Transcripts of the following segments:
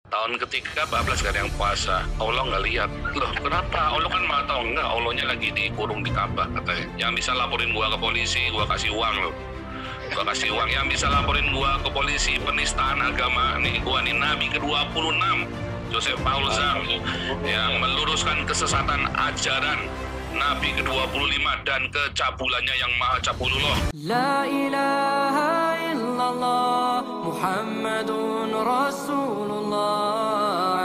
Tahun ketiga 14 gak ada yang puasa. Allah nggak lihat. Loh kenapa? Allah kan maha tahu. Enggak, Allahnya lagi dikurung di Ka'bah katanya. Yang bisa laporin gua ke polisi, gua kasih uang loh. Gua kasih uang. Yang bisa laporin gua ke polisi penistaan agama nih, gua nih Nabi ke-26 Joseph Paul Zhang yang meluruskan kesesatan ajaran Nabi ke-25 dan kecabulannya yang maha cabulullah. La ilaha illallah Muhammadun Rasulullah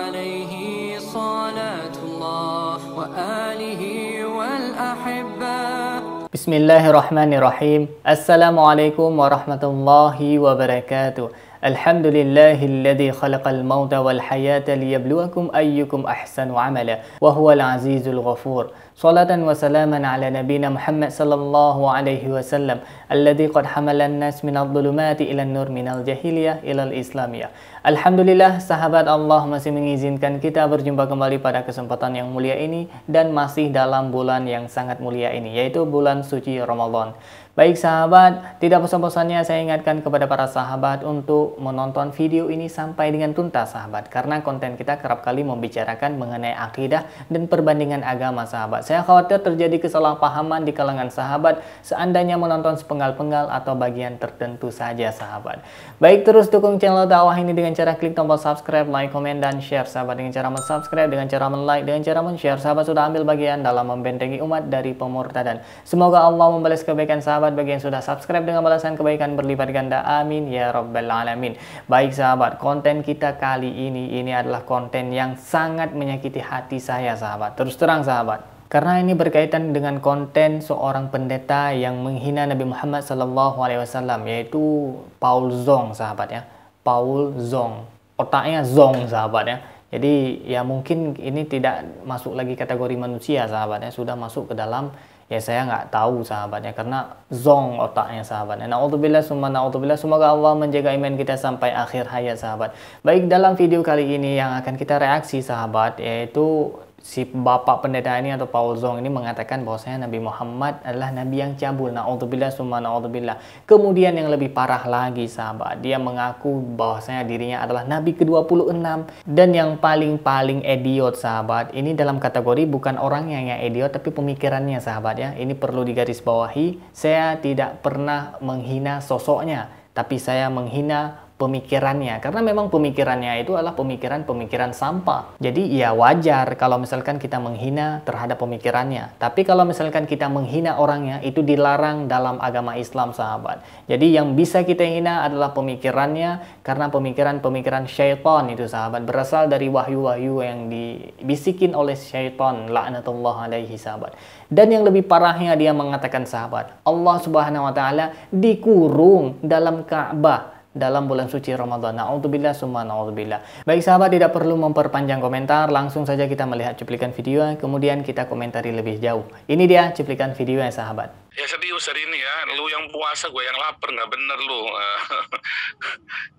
alaihi salatullah wa alihi wal ahibba. Bismillahirrahmanirrahim. Assalamualaikum warahmatullahi wabarakatuh. Alhamdulillahilladzi khalaqal mauta wal hayata liyabluwakum ayyukum ahsanu amala wa huwal azizul ghafur. Salatan wa salaman ala nabina Muhammad sallallahu alaihi wasallam alladzi qad hamalan nas minadh dhulumati ilan nur minal jahiliyah ilal islamiyah. Alhamdulillah, sahabat, Allah masih mengizinkan kita berjumpa kembali pada kesempatan yang mulia ini dan masih dalam bulan yang sangat mulia ini, yaitu bulan suci Ramadan. Baik sahabat, tidak bosan-bosannya saya ingatkan kepada para sahabat untuk menonton video ini sampai dengan tuntas sahabat, karena konten kita kerap kali membicarakan mengenai akidah dan perbandingan agama sahabat. Saya khawatir terjadi kesalahpahaman di kalangan sahabat seandainya menonton sepenggal-penggal atau bagian tertentu saja sahabat. Baik, terus dukung channel dakwah ini dengan cara klik tombol subscribe, like, komen, dan share sahabat. Dengan cara subscribe, dengan cara like, dengan cara share, sahabat sudah ambil bagian dalam membentengi umat dari pemurtadan. Semoga Allah membalas kebaikan sahabat bagi yang sudah subscribe dengan balasan kebaikan berlipat ganda, amin ya rabbal alamin. Baik sahabat, konten kita kali ini adalah konten yang sangat menyakiti hati saya sahabat, terus terang sahabat, karena ini berkaitan dengan konten seorang pendeta yang menghina Nabi Muhammad SAW, yaitu Paul Zhong sahabat ya. Paul Zhong, otaknya Zhong sahabat ya. Jadi ya mungkin ini tidak masuk lagi kategori manusia sahabat ya, sudah masuk ke dalam, ya saya nggak tahu sahabatnya, karena Zhong otaknya sahabatnya. Na'udzubillah summa na'udzubillah. Semoga Allah menjaga iman kita sampai akhir hayat sahabat. Baik, dalam video kali ini yang akan kita reaksi sahabat, yaitu si bapak pendeta ini atau Paul Zhong ini mengatakan bahwasanya Nabi Muhammad adalah nabi yang cabul. Na'udzubillah summa na'udzubillah. Kemudian yang lebih parah lagi sahabat, dia mengaku bahwasanya dirinya adalah nabi ke-26, dan yang paling idiot sahabat, ini dalam kategori bukan orangnya yang idiot tapi pemikirannya sahabat ya. Ini perlu digarisbawahi, saya tidak pernah menghina sosoknya, tapi saya menghina pemikirannya, karena memang pemikirannya itu adalah pemikiran sampah. Jadi ya wajar kalau misalkan kita menghina terhadap pemikirannya, tapi kalau misalkan kita menghina orangnya, itu dilarang dalam agama Islam sahabat. Jadi yang bisa kita hina adalah pemikirannya, karena pemikiran syaitan itu sahabat berasal dari wahyu-wahyu yang dibisikin oleh syaitan, laknatullah alaihi sahabat. Dan yang lebih parahnya, dia mengatakan sahabat, Allah Subhanahu wa taala dikurung dalam Ka'bah dalam bulan suci Ramadan. Na'udzubillah summa na'udzubillah. Baik sahabat, tidak perlu memperpanjang komentar, langsung saja kita melihat cuplikan video, kemudian kita komentari lebih jauh. Ini dia cuplikan videonya sahabat. Ya serius hari ini ya, lu yang puasa gue yang lapar, nggak bener lu.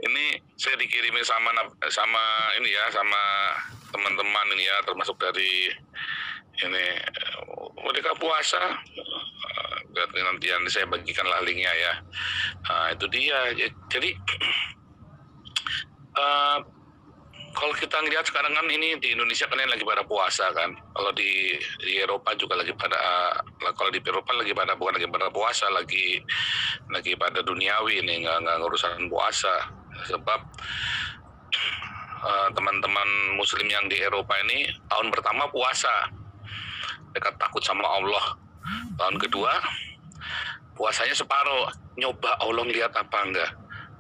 Ini saya dikirimin sama ini ya, sama teman-teman ini ya, termasuk dari ini mereka puasa. Nanti saya bagikanlah linknya ya. Itu dia. Jadi kalau kita ngelihat sekarang kan ini di Indonesia kan lagi pada puasa kan. Kalau di Eropa juga lagi pada, kalau di Eropa lagi pada, bukan lagi pada puasa, lagi pada duniawi ini, nggak urusan puasa. Sebab teman-teman Muslim yang di Eropa ini tahun pertama puasa, mereka takut sama Allah. Tahun kedua puasanya separuh, nyoba Allah lihat apa enggak.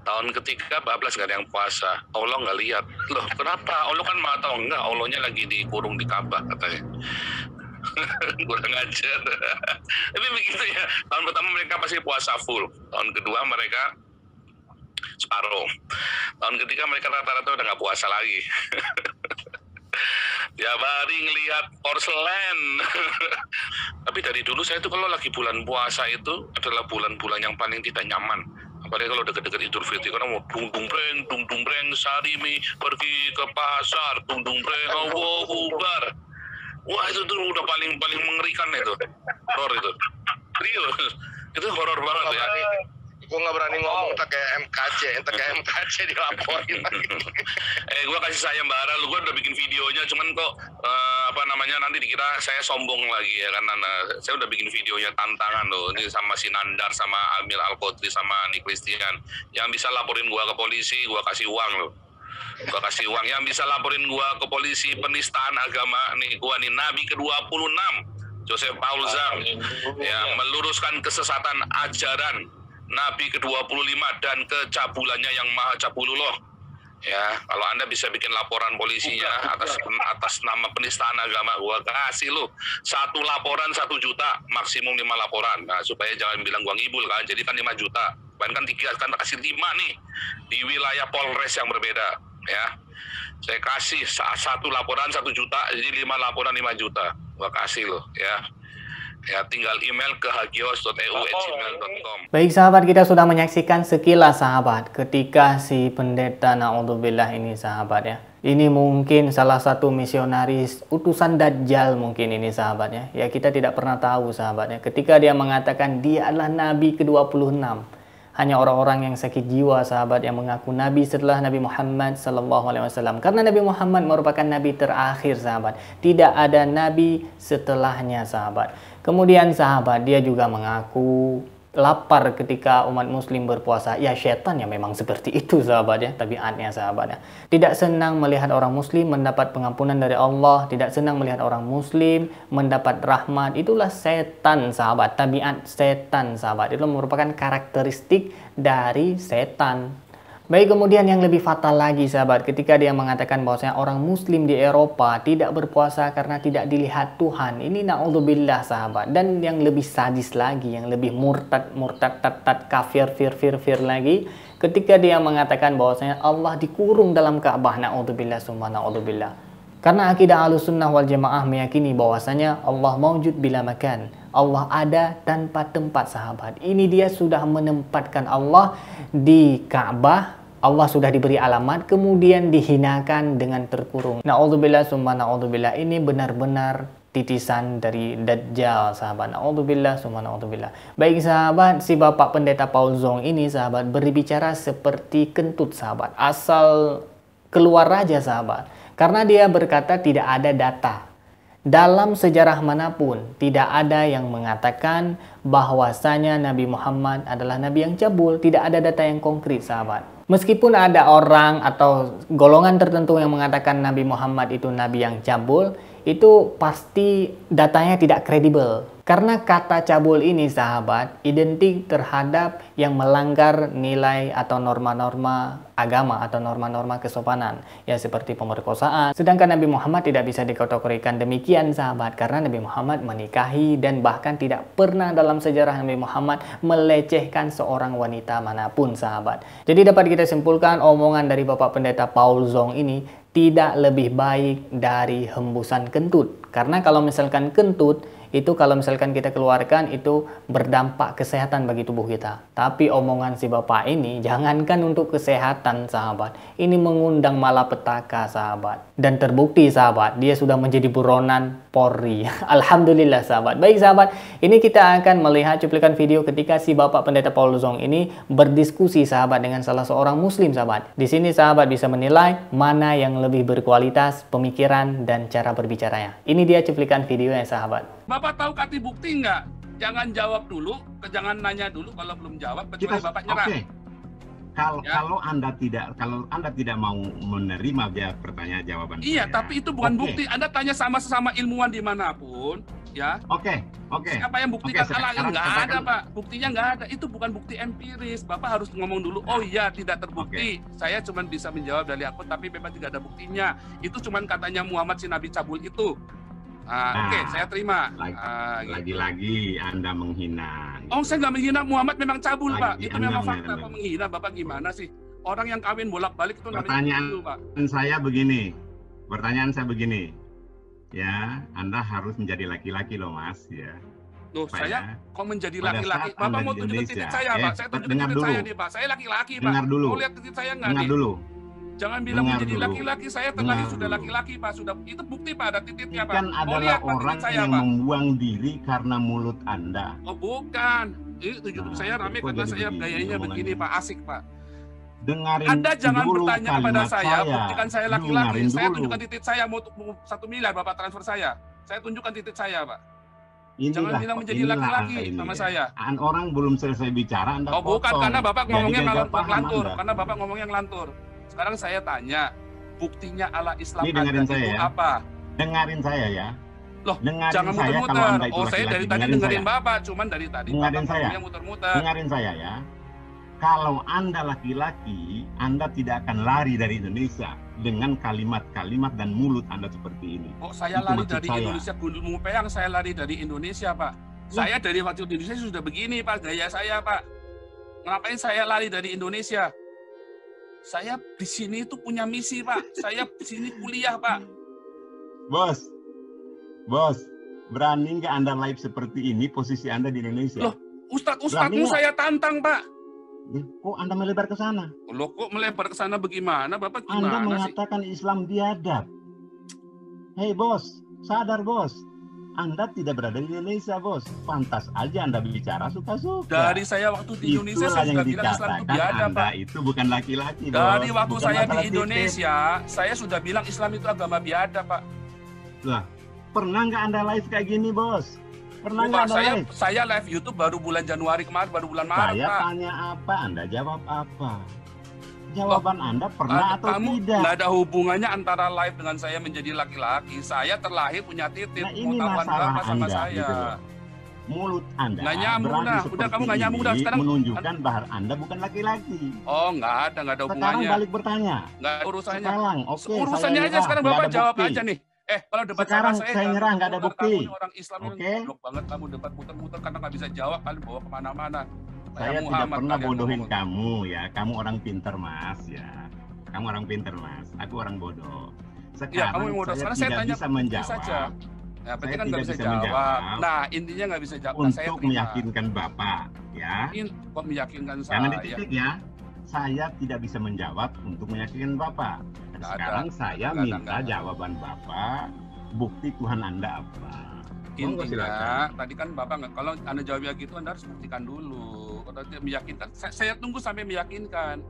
Tahun ketiga 14 gak ada yang puasa, Allah nggak lihat. Loh kenapa? Allah kan maha tahu. Enggak, Allahnya lagi dikurung di Ka'bah katanya. Kurang ajar. Tapi begitu ya, tahun pertama mereka pasti puasa full, tahun kedua mereka separuh, tahun ketiga mereka rata-rata udah nggak puasa lagi. Tiap hari ngelihat porselen. Tapi dari dulu saya tuh kalau lagi bulan puasa itu adalah bulan-bulan yang paling tidak nyaman. Apalagi kalau deket-deket Idul Fitri, karena mau dung dung breng, Sarimi pergi ke pasar, dung breng, Allahu Akbar. Wah itu tuh udah paling mengerikan itu, horor itu. Serius, itu horor banget ya. Gue nggak berani ngomong tak kayak MKC dilaporin. Gue kasih sayembara lu, gue udah bikin videonya, cuman kok nanti dikira saya sombong lagi ya kan. Saya udah bikin videonya tantangan loh, ini sama si Nandar, sama Amil Al-Qodri, sama Andi Christian. Yang bisa laporin gue ke polisi, gue kasih uang loh. Gue kasih uang. Yang bisa laporin gue ke polisi penistaan agama nih, gue nih Nabi ke-26 Joseph Paul Zhang yang meluruskan kesesatan ajaran Nabi ke-25 dan kecabulannya yang maha cabulullah. Ya, kalau Anda bisa bikin laporan polisinya atas nama penistaan agama, gua kasih lu 1 laporan 1 juta, maksimum 5 laporan. Nah, supaya jangan bilang gua ngibul kan. Jadi kan 5 juta. Bahkan 3 kan kasih 5 nih di wilayah Polres yang berbeda, ya. Saya kasih 1 laporan 1 juta, jadi 5 laporan 5 juta. Gua kasih lo, ya. Ya, tinggal email ke hagios.eu@gmail.com. Baik sahabat, kita sudah menyaksikan sekilas sahabat ketika si pendeta naudzubillah ini sahabat ya. Ini mungkin salah satu misionaris utusan Dajjal mungkin ini sahabat ya. Ya kita tidak pernah tahu sahabat ya. Ketika dia mengatakan dia adalah Nabi ke-26. Hanya orang-orang yang sakit jiwa sahabat yang mengaku Nabi setelah Nabi Muhammad SAW. Karena Nabi Muhammad merupakan Nabi terakhir sahabat. Tidak ada Nabi setelahnya sahabat. Kemudian sahabat dia juga mengaku lapar ketika umat muslim berpuasa. Ya syaitan ya memang seperti itu sahabat ya, tabiatnya sahabat ya. Tidak senang melihat orang muslim mendapat pengampunan dari Allah, tidak senang melihat orang muslim mendapat rahmat. Itulah setan sahabat, tabiat setan sahabat. Itu merupakan karakteristik dari setan. Baik, kemudian yang lebih fatal lagi sahabat, ketika dia mengatakan bahwasanya orang muslim di Eropa tidak berpuasa karena tidak dilihat Tuhan. Ini naudzubillah sahabat. Dan yang lebih sadis lagi, yang lebih murtad kafir fir lagi, ketika dia mengatakan bahwasanya Allah dikurung dalam Ka'bah. Naudzubillah summa naudzubillah. Karena akidah Ahlussunnah wal Jamaah meyakini bahwasanya Allah maujud bila makan. Allah ada tanpa tempat sahabat. Ini dia sudah menempatkan Allah di Ka'bah. Allah sudah diberi alamat, kemudian dihinakan dengan terkurung. Na'udzubillah summa na'udzubillah. Ini benar-benar titisan dari Dajjal sahabat. Na'udzubillah summa na'udzubillah. Baik sahabat, si Bapak Pendeta Paul Zong ini sahabat berbicara seperti kentut sahabat. Asal keluar aja sahabat. Karena dia berkata tidak ada data. Dalam sejarah manapun tidak ada yang mengatakan bahwasanya Nabi Muhammad adalah Nabi yang cabul. Tidak ada data yang konkret sahabat. Meskipun ada orang atau golongan tertentu yang mengatakan Nabi Muhammad itu Nabi yang cabul, itu pasti datanya tidak kredibel. Karena kata cabul ini sahabat identik terhadap yang melanggar nilai atau norma-norma agama atau norma-norma kesopanan. Ya seperti pemerkosaan. Sedangkan Nabi Muhammad tidak bisa dikategorikan demikian sahabat. Karena Nabi Muhammad menikahi dan bahkan tidak pernah dalam sejarah Nabi Muhammad melecehkan seorang wanita manapun sahabat. Jadi dapat kita simpulkan omongan dari Bapak Pendeta Paul Zong ini tidak lebih baik dari hembusan kentut. Karena kalau misalkan kentut, itu kalau misalkan kita keluarkan itu berdampak kesehatan bagi tubuh kita. Tapi omongan si bapak ini jangankan untuk kesehatan sahabat. Ini mengundang malapetaka sahabat. Dan terbukti sahabat, dia sudah menjadi buronan Polri. Alhamdulillah sahabat. Baik sahabat, ini kita akan melihat cuplikan video ketika si Bapak Pendeta Paul Zong ini berdiskusi sahabat dengan salah seorang muslim sahabat. Di sini sahabat bisa menilai mana yang lebih berkualitas pemikiran dan cara berbicaranya. Ini dia cuplikan videonya sahabat. Bapak tahu kati bukti nggak? Jangan jawab dulu, jangan nanya dulu kalau belum jawab, kecuali Bapak nyerah. Okay. Kalau Anda tidak mau menerima pertanyaan jawaban iya, saya, tapi itu bukan bukti. Anda tanya sama sesama ilmuwan dimanapun, ya. Oke. Siapa yang buktikan? Nggak ada, Pak. Buktinya nggak ada. Itu bukan bukti empiris. Bapak harus ngomong dulu. Oh iya, tidak terbukti. Saya cuma bisa menjawab dari aku, tapi memang tidak ada buktinya. Itu cuma katanya Muhammad si Nabi cabul itu. Oke, saya terima. Lagi-lagi Anda menghina. Oh, saya nggak menghina. Muhammad memang cabul, Pak. Itu memang fakta. Kok menghina? Bapak gimana sih? Orang yang kawin bolak-balik itu namanya cabul, Pak. Pertanyaan saya begini. Ya, Anda harus menjadi laki-laki loh, Mas. Ya. Loh, saya kok menjadi laki-laki? Bapak mau tunjukin titik saya, Pak. Saya tunjukin titik saya nih, Pak. Saya laki-laki, Pak. Mau lihat titik saya nggak nih? Dengar dulu. Jangan bilang menjadi laki-laki, saya terlahir sudah laki-laki, Pak. Sudah itu bukti, Pak, ada titiknya, Pak. Kan adalah orang yang membuang diri karena mulut Anda. Oh, bukan. Ini YouTube saya rame karena saya gayanya begini Pak, asik Pak. Dengarin Anda jangan dulu bertanya kepada kalimat saya, buktikan saya laki-laki. Dengarin Saya dulu. tunjukkan titik saya, mau 1 miliar Bapak transfer saya. Saya tunjukkan titik saya Pak. Jangan Inilah, bilang menjadi inilah laki-laki ini sama ya. saya. Orang belum selesai bicara, Anda Oh bukan, potong. karena Bapak Jadi ngomongnya gagal paham ngelantur. Anda. Karena Bapak ngomongnya ngelantur. Sekarang saya tanya, buktinya ala Islam Ini Anda dengerin saya itu ya. apa? Dengarin saya ya. Loh, Dengarin jangan saya kalau muter-muter. Anda itu Oh, saya dari tadi laki-laki. dengerin Bapak, cuman dari tadi Dengerin Bapak saya. ngomongnya muter-muter. Dengarin saya ya. Kalau Anda laki-laki, Anda tidak akan lari dari Indonesia dengan kalimat-kalimat dan mulut Anda seperti ini. Kok saya Itu lari maksud dari saya. Indonesia, gundul mupeang saya lari dari Indonesia, Pak. Saya dari waktu di Indonesia sudah begini, Pak, gaya saya, Pak. Ngapain saya lari dari Indonesia? Saya di sini itu punya misi, Pak. Saya di sini kuliah, Pak. Bos, berani nggak Anda live seperti ini posisi Anda di Indonesia? Loh, Ustadz-ustadzmu saya tantang, Pak. Kok Anda melebar ke sana? Loh, kok melebar ke sana bagaimana? Bapak Anda gimana sih? mengatakan Islam biadab. Hei bos, sadar bos. Anda tidak berada di Indonesia, bos. Pantas aja Anda bicara suka-suka. Dari saya waktu di Indonesia, Itulah saya yang sudah bilang Islam itu dikatakan biadab, Anda Pak. itu bukan laki-laki, bos. Dari waktu Bukan saya di masalah titip. Indonesia, saya sudah bilang Islam itu agama biadab, Pak. Lah, pernah nggak Anda live kayak gini, bos? Pernah nggak Pak, Anda live? saya live YouTube baru bulan Januari kemarin, baru bulan Maret, Saya Pak. tanya apa, Anda jawab apa? Jawaban Anda pernah atau Kamu tidak? nggak ada hubungannya antara live dengan saya menjadi laki-laki. Saya terlahir punya titik, Nah, ini mau tahuan masalah berapa sama Anda, saya. gitu loh. Mulut Anda Nggak nyambung berani dah. Udah, seperti kamu nggak nyambung dah. ini Sekarang- menunjukkan bahwa Anda bukan laki-laki. Oh, nggak ada Sekarang hubungannya. balik bertanya. Nggak ada urusannya. Sekarang, oke, Urusannya saya aja nyerah, sekarang nggak Bapak ada jawab bukti. aja nih. Kalau debat Sekarang sama saya saya nyerah, nggak ada bukti. Kamu ini orang Islam ini Oke. goblok banget, kamu debat muter-muter karena nggak bisa jawab, kalian bawa kemana-mana. Saya Kayak tidak Muhammad pernah kalian bodohin ngomong. kamu ya. Kamu orang pinter, Mas ya. Kamu orang pinter, Mas. Aku orang bodoh. Iya, Sekarang kamu yang bodoh. saya Sekarang saya tidak tanya bisa bukti menjawab saja. Nah, berarti Saya kan nggak tidak bisa bisa jawab. menjawab Nah, intinya nggak bisa jawab. Nah, saya untuk terima. meyakinkan Bapak ya. Kok meyakinkan Jangan saya? dititik ya. Saya tidak bisa menjawab untuk meyakinkan Bapak. Dan Nggak sekarang ada. saya Nggak ada, minta nggak ada. jawaban Bapak. Bukti Tuhan Anda apa? Monggo Intinya, silakan. tadi kan Bapak nggak, kalau Anda jawabnya gitu, Anda harus buktikan dulu. Kalau tidak meyakinkan, saya tunggu sampai meyakinkan.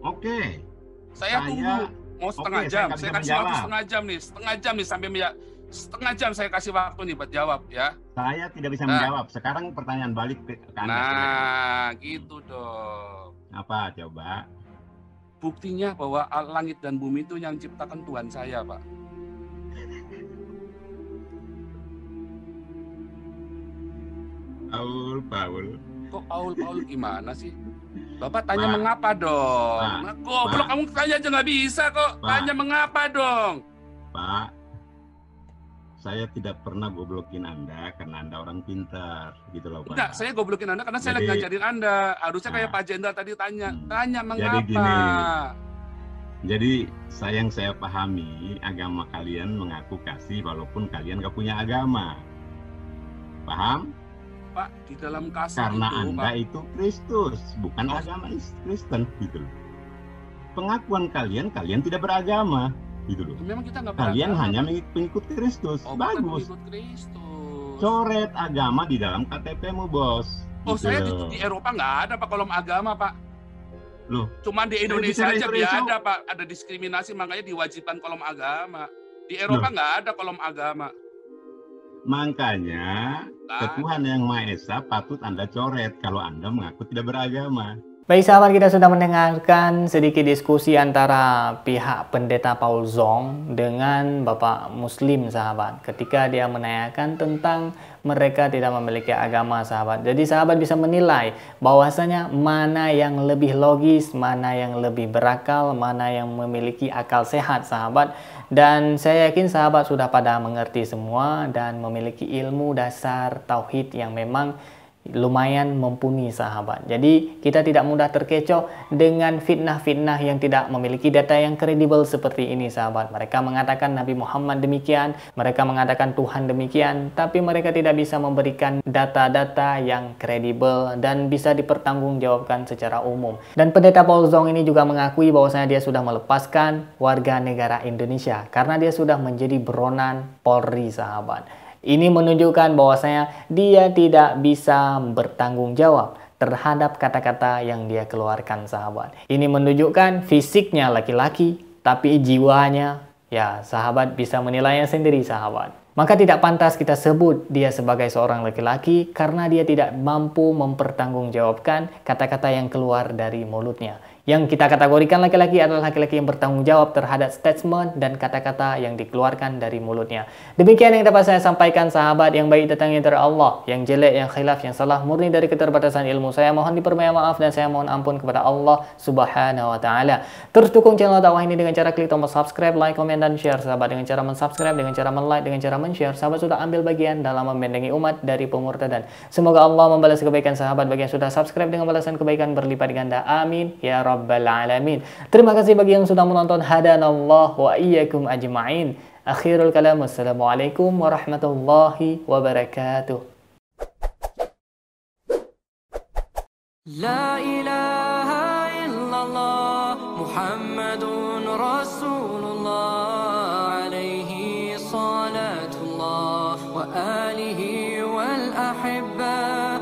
Oke. Saya tunggu, mau setengah Oke, saya jam. nggak Saya bisa kasih waktu menjawab. setengah jam nih sampai setengah jam saya kasih waktu nih buat jawab ya. Saya tidak bisa Nah. menjawab. Sekarang pertanyaan balik ke Anda. Nah, gitu dong. Apa coba? Buktinya bahwa langit dan bumi itu yang ciptakan Tuhan saya, Pak. Paul. Kok Paul gimana sih? Bapak tanya Pak. mengapa dong? Pak. Nah, goblok, Pak. kamu tanya aja nggak bisa kok. Pak. Tanya mengapa dong? Pak, saya tidak pernah goblokin Anda karena Anda orang pintar, gitu loh Pak. Enggak, saya goblokin Anda karena saya lagi Jadi- ngajarin Anda. Harusnya kayak Nah. Pak Jenderal tadi tanya. Hmm. Tanya Jadi mengapa? gini. Jadi yang saya pahami, agama kalian mengaku kasih walaupun kalian gak punya agama. Paham? Pak, di dalam kasih Karena itu, Anda Pak. itu Kristus, bukan Oh. agama Kristen, gitu loh. Pengakuan kalian tidak beragama, gitu loh. Memang kita nggak Kalian beragama. hanya mengikut Kristus. Oh, bukan Bagus. mengikut Kristus. Coret agama di dalam KTP-mu, bos. Oh, Gitu saya loh. di Eropa nggak ada Pak kolom agama, Pak. Loh, Cuman di Indonesia bicara aja Indonesia. ada, Pak. Ada diskriminasi, makanya diwajibkan kolom agama. Di Eropa nggak ada kolom agama. makanya ke Nah, Tuhan yang Maha Esa patut Anda coret kalau Anda mengaku tidak beragama. Baik sahabat, kita sudah mendengarkan sedikit diskusi antara pihak pendeta Paul Zong dengan Bapak Muslim sahabat, ketika dia menanyakan tentang mereka tidak memiliki agama sahabat. Jadi sahabat bisa menilai bahwasanya mana yang lebih logis, mana yang lebih berakal, mana yang memiliki akal sehat sahabat. Dan saya yakin sahabat sudah pada mengerti semua dan memiliki ilmu dasar tauhid yang memang lumayan mumpuni sahabat. Jadi kita tidak mudah terkecoh dengan fitnah-fitnah yang tidak memiliki data yang kredibel seperti ini sahabat. Mereka mengatakan Nabi Muhammad demikian, mereka mengatakan Tuhan demikian, tapi mereka tidak bisa memberikan data-data yang kredibel dan bisa dipertanggungjawabkan secara umum. Dan pendeta Paul Zong ini juga mengakui bahwasanya dia sudah melepaskan warga negara Indonesia karena dia sudah menjadi buronan Polri sahabat. Ini menunjukkan bahwasanya dia tidak bisa bertanggung jawab terhadap kata-kata yang dia keluarkan, sahabat. Ini menunjukkan fisiknya laki-laki, tapi jiwanya, ya sahabat bisa menilainya sendiri, sahabat. Maka tidak pantas kita sebut dia sebagai seorang laki-laki karena dia tidak mampu mempertanggungjawabkan kata-kata yang keluar dari mulutnya. Yang kita kategorikan laki-laki adalah laki-laki yang bertanggung jawab terhadap statement dan kata-kata yang dikeluarkan dari mulutnya. Demikian yang dapat saya sampaikan, sahabat. Yang baik datangnya dari Allah, yang jelek, yang khilaf, yang salah murni dari keterbatasan ilmu. Saya mohon dipermaya maaf dan saya mohon ampun kepada Allah Subhanahu wa taala. Terus dukung channel dakwah ini dengan cara klik tombol subscribe, like, komen, dan share, sahabat. Dengan cara mensubscribe, dengan cara men-like, dengan cara men-share, sahabat sudah ambil bagian dalam membentengi umat dari pemurtadan. Semoga Allah membalas kebaikan sahabat bagi yang sudah subscribe dengan balasan kebaikan berlipat ganda. Amin ya Rabbal alamin. Terima kasih bagi yang sudah menonton. Hadanallah wa iyyakum ajma'in. Akhirul kalam. Wassalamualaikum warahmatullahi wabarakatuh. La ilaha illallah Muhammadun Rasulullah alaihi salatullah wa alihi wal ahibba